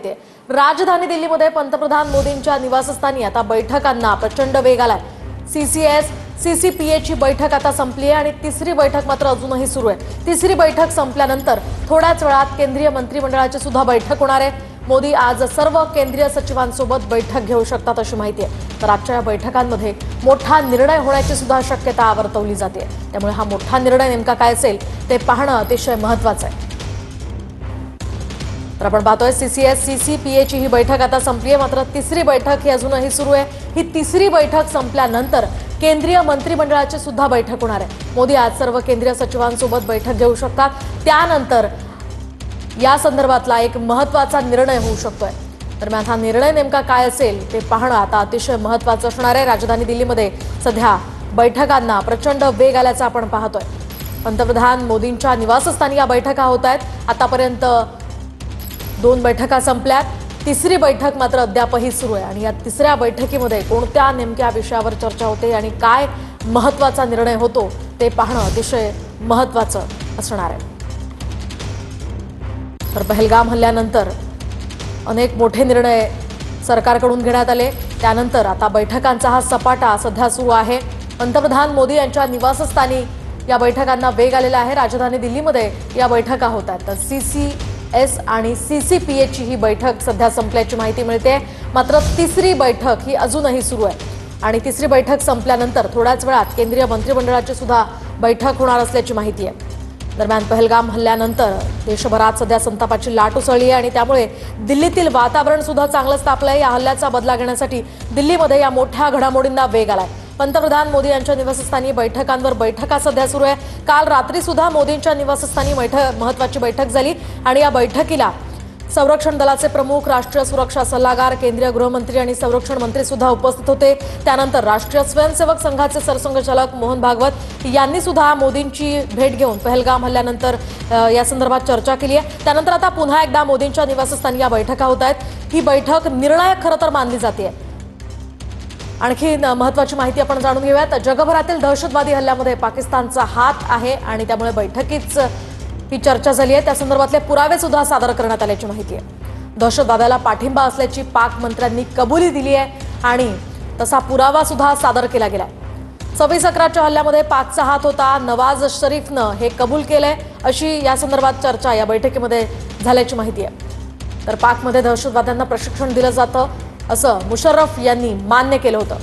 माहिती आहे। राजधानी दिल्लीमध्ये पंतप्रधान मोदींच्या निवासस्थानी आता बैठकांना प्रचंड वेग आलाय। सीसीएस सीसीपीए ची बैठक आता संपली आहे आणि तिसरी बैठक मात्र अजूनही सुरू आहे। तिसरी बैठक संपल्यानंतर थोड्याच वेळात केंद्रीय मंत्रिमंडळाची सुद्धा बैठक होणार आहे। मोदी आज सर्व केंद्रीय सचिवांसोबत बैठक घेऊ शकतात अशी माहिती आहे। तर आजच्या या बैठकांमध्ये मोठा निर्णय होण्याची सुद्धा शक्यता वर्तवली जाते। त्यामुळे हा मोठा निर्णय नेमका काय असेल ते पाहणं अतिशय महत्त्वाचं आहे। तर आपण पाहतोय सीसीएस सीसीपीए ची ही बैठक आता संपली आहे, मात्र तिसरी बैठक ही अजूनही सुरू आहे। ही तिसरी बैठक संपल्यानंतर केंद्रीय मंत्रिमंडळाची सुद्धा बैठक होणार आहे। मोदी आज सर्व केंद्रीय सचिवांसोबत बैठक घेऊ शकतात। त्यानंतर या संदर्भातला एक महत्त्वाचा निर्णय होऊ शकतोय। दरम्यान हा निर्णय नेमका काय असेल ते पाहणं आता अतिशय महत्त्वाचं असणार आहे। राजधानी दिल्लीमध्ये सध्या बैठकांना प्रचंड वेग आल्याचं आपण पाहतोय। पंतप्रधान मोदींच्या निवासस्थानी या बैठका होत आहेत। आतापर्यंत 2 बैठका संपल्यात, तिसरी बैठक मात्र अद्यापही सुरू आहे आणि या तिसऱ्या बैठकीमध्ये कोणत्या नेमक्या विषयावर चर्चा होते आणि काय महत्त्वाचा निर्णय होतो ते पाहणं अतिशय महत्त्वाचं असणार आहे। तर पहलगाम हल्ल्यानंतर अनेक मोठे निर्णय सरकारकडून घेण्यात आले। त्यानंतर आता बैठकांचा हा सपाटा सध्या सुरू आहे। पंतप्रधान मोदी यांच्या निवासस्थानी या बैठकांना वेग आलेला आहे। राजधानी दिल्लीमध्ये या बैठका होत आहेत। तर सीसीएस आणि सीसीपीए ची ही बैठक सध्या संपल्याची माहिती मिळते, मात्र तिसरी बैठक ही अजूनही सुरू आहे आणि तिसरी बैठक संपल्यानंतर थोड्याच वेळात केंद्रीय मंत्रिमंडळाची सुद्धा बैठक होणार असल्याची माहिती आहे। दरम्यान पहलगाम हल्ल्यानंतर देशभरात सध्या संतापाची लाट उसळली आहे आणि त्यामुळे दिल्लीतील वातावरण सुद्धा चांगलंच तापलंय। या हल्ल्याचा बदला घेण्यासाठी दिल्लीमध्ये या मोठ्या घडामोडींना वेग आलाय। पंतप्रधान मोदी यांच्या निवासस्थानी बैठकांवर बैठका सध्या सुरू आहे। काल रात्री सुद्धा मोदींच्या निवासस्थानी महत्त्वाची बैठक झाली आणि या बैठकीला संरक्षण दलाचे प्रमुख, राष्ट्रीय सुरक्षा सल्लागार, केंद्रीय गृहमंत्री आणि संरक्षण मंत्री सुद्धा उपस्थित होते। त्यानंतर राष्ट्रीय स्वयंसेवक संघाचे सरसंघचालक मोहन भागवत यांनी सुद्धा मोदींची भेट घेऊन पहलगाम हल्ल्यानंतर या संदर्भात चर्चा केली आहे। त्यानंतर आता पुन्हा एकदा मोदींच्या निवासस्थानी या बैठका होत आहेत। ही बैठक निर्णायक खरं तर मानली जाते। आणखी महत्त्वाची माहिती आपण जाणून घेऊयात। जगभरातील दहशतवादी हल्ल्यामध्ये पाकिस्तानचा हात आहे आणि त्यामुळे बैठकीच ही चर्चा झाली आहे। त्या संदर्भातले पुरावे सुद्धा सादर करण्यात आल्याची माहिती आहे। दहशतवादाला पाठिंबा असल्याची पाक मंत्र्यांनी कबुली दिली आहे आणि तसा पुरावा सुद्धा सादर केला गेलाय। 26/11च्या हल्ल्यामध्ये पाकचा हात होता, नवाज शरीफनं हे कबूल केलंय अशी या संदर्भात चर्चा या बैठकीमध्ये झाल्याची माहिती आहे। तर पाकमध्ये दहशतवाद्यांना प्रशिक्षण दिलं जातं असं मुशर्रफ यांनी मान्य केलं होतं।